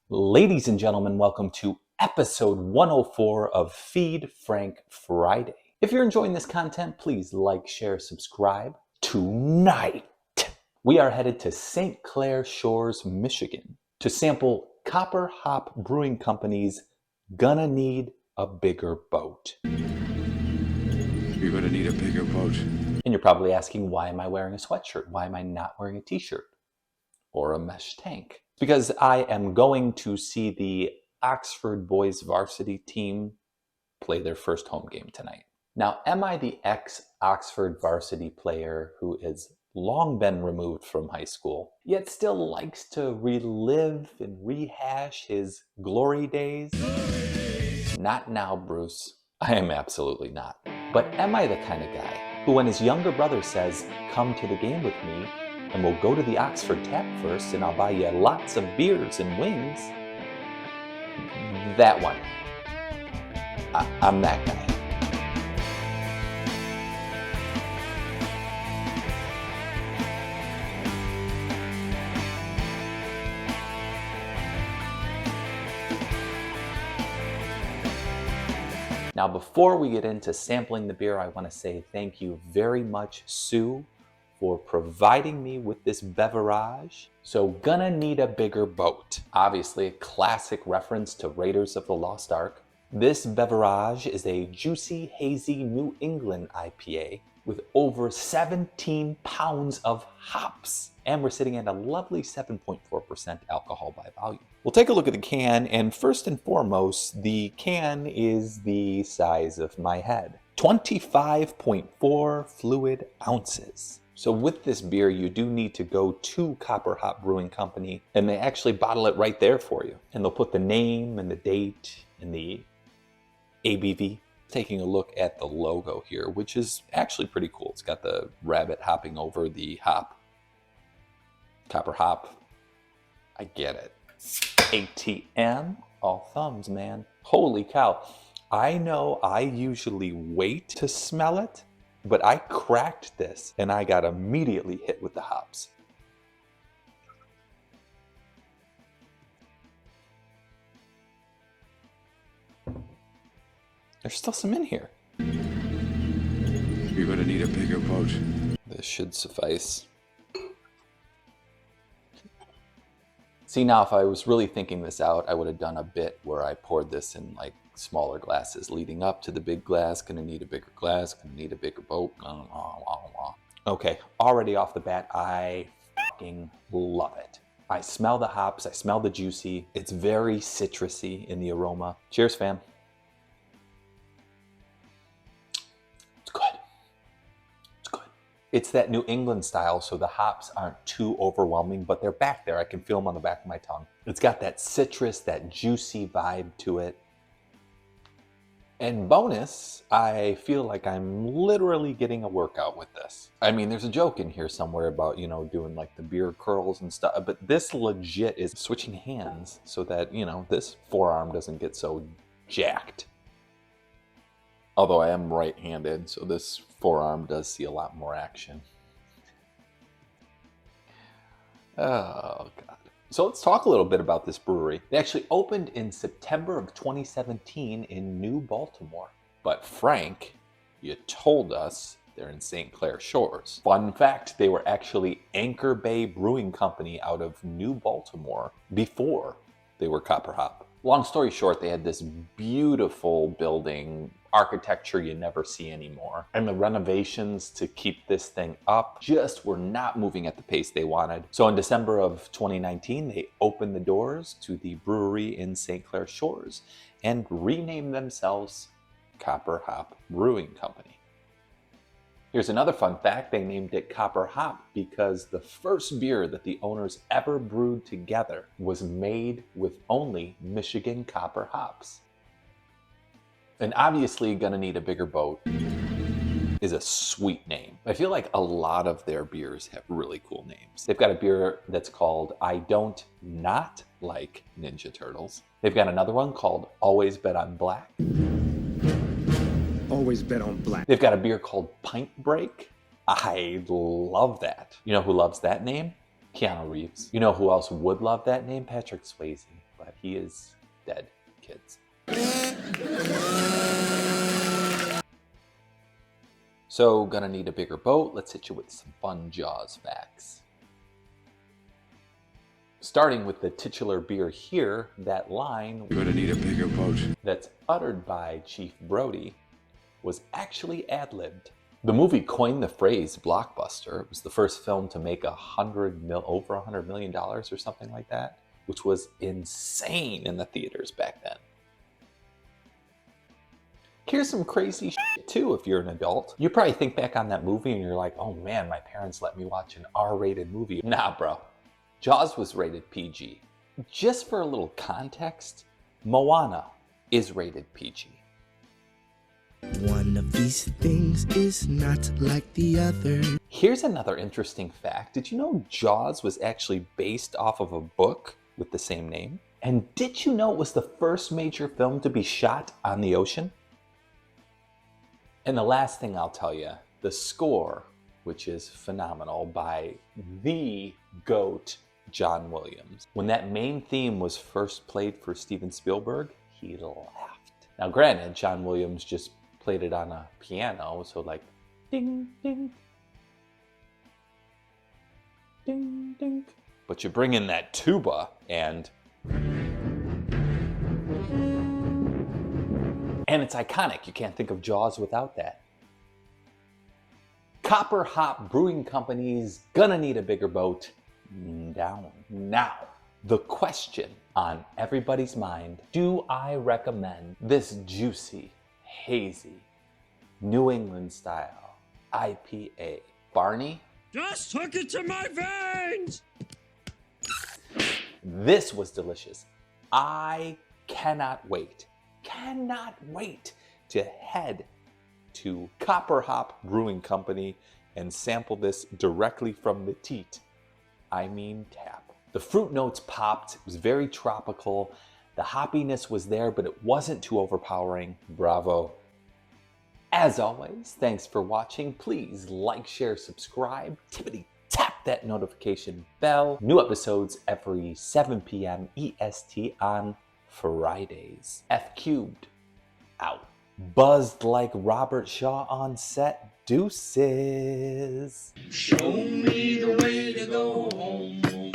Ladies and gentlemen, welcome to episode 104 of Feed Frank Friday. If you're enjoying this content, please like, share, subscribe. Tonight, we are headed to St. Clair Shores, Michigan to sample Copper Hop Brewing Company's Gonna Need a Bigger Boat. You're gonna need a bigger boat. And you're probably asking, why am I wearing a sweatshirt? Why am I not wearing a t-shirt or a mesh tank? Because I am going to see the Oxford boys varsity team play their first home game tonight. Now, am I the ex-Oxford varsity player who has long been removed from high school, yet still likes to relive and rehash his glory days? Not now, Bruce. I am absolutely not. But am I the kind of guy who, when his younger brother says, "Come to the game with me, and we'll go to the Oxford Tap first, and I'll buy you lots of beers and wings," that one. I'm that guy. Now, before we get into sampling the beer, I want to say thank you very much, Sue, for providing me with this beverage. So, Gonna Need a Bigger Boat. Obviously, a classic reference to Raiders of the Lost Ark. This beverage is a juicy, hazy New England IPA with over 17 pounds of hops. And we're sitting at a lovely 7.4% alcohol by volume. We'll take a look at the can, and first and foremost, the can is the size of my head. 25.4 fluid ounces. So with this beer, you do need to go to Copper Hop Brewing Company, and they actually bottle it right there for you. And they'll put the name and the date and the ABV. Taking a look at the logo here, which is actually pretty cool. It's got the rabbit hopping over the hop. Copper Hop. I get it. ATM. All thumbs, man. Holy cow. I know I usually wait to smell it, but I cracked this and I got immediately hit with the hops. There's still some in here. You're gonna need a bigger boat. This should suffice. See, now if I was really thinking this out, I would have done a bit where I poured this in like smaller glasses leading up to the big glass. Gonna need a bigger glass, gonna need a bigger boat. Okay, already off the bat, I fucking love it. I smell the hops, I smell the juicy. It's very citrusy in the aroma. Cheers, fam. It's good. It's good. It's that New England style, so the hops aren't too overwhelming, but they're back there. I can feel them on the back of my tongue. It's got that citrus, that juicy vibe to it. And bonus, I feel like I'm literally getting a workout with this. I mean, there's a joke in here somewhere about, doing like the beer curls and stuff, but this legit is switching hands so that, this forearm doesn't get so jacked. Although I am right-handed, so this forearm does see a lot more action. Oh, God. So let's talk a little bit about this brewery. They actually opened in September of 2017 in New Baltimore. But Frank, you told us they're in St. Clair Shores. Fun fact, they were actually Anchor Bay Brewing Company out of New Baltimore before they were Copper Hop. Long story short, they had this beautiful building, architecture you never see anymore. And the renovations to keep this thing up just were not moving at the pace they wanted. So in December of 2019, they opened the doors to the brewery in St. Clair Shores and renamed themselves Copper Hop Brewing Company. Here's another fun fact. They named it Copper Hop because the first beer that the owners ever brewed together was made with only Michigan copper hops. And obviously, Gonna Need a Bigger Boat is a sweet name. I feel like a lot of their beers have really cool names. They've got a beer that's called I Don't Not Like Ninja Turtles. They've got another one called Always Bet on Black. Always bet on black. They've got a beer called Pint Break. I love that. You know who loves that name? Keanu Reeves. You know who else would love that name? Patrick Swayze. But he is dead, kids. So, gonna need a bigger boat. Let's hit you with some fun Jaws facts. Starting with the titular beer here, that line, You're gonna need a bigger boat. that's uttered by Chief Brody, was actually ad-libbed. The movie coined the phrase blockbuster. It was the first film to make over $100 million or something like that, which was insane in the theaters back then. Here's some crazy shit too if you're an adult. You probably think back on that movie and you're like, oh man, my parents let me watch an R-rated movie. Nah, bro. Jaws was rated PG. Just for a little context, Moana is rated PG. One of these things is not like the other. Here's another interesting fact. Did you know Jaws was actually based off of a book with the same name? And did you know it was the first major film to be shot on the ocean? And the last thing I'll tell you, the score, which is phenomenal, by the GOAT, John Williams. When that main theme was first played for Steven Spielberg, he laughed. Now granted, John Williams just played it on a piano, so like ding, ding, ding, ding. But you bring in that tuba and it's iconic. You can't think of Jaws without that. Copper Hop Brewing Company's gonna need a bigger boat. Down. Now, the question on everybody's mind, do I recommend this juicy, hazy, New England style IPA? Barney? Just hook it to my veins! This was delicious. I cannot wait to head to Copper Hop Brewing Company and sample this directly from the teat. I mean tap. The fruit notes popped. It was very tropical. The hoppiness was there, but it wasn't too overpowering. Bravo. As always, thanks for watching. Please like, share, subscribe. Tippity tap that notification bell. New episodes every 7 p.m. EST on Fridays. F3 out. Buzzed like Robert Shaw on set. Deuces. Show me the way to go home.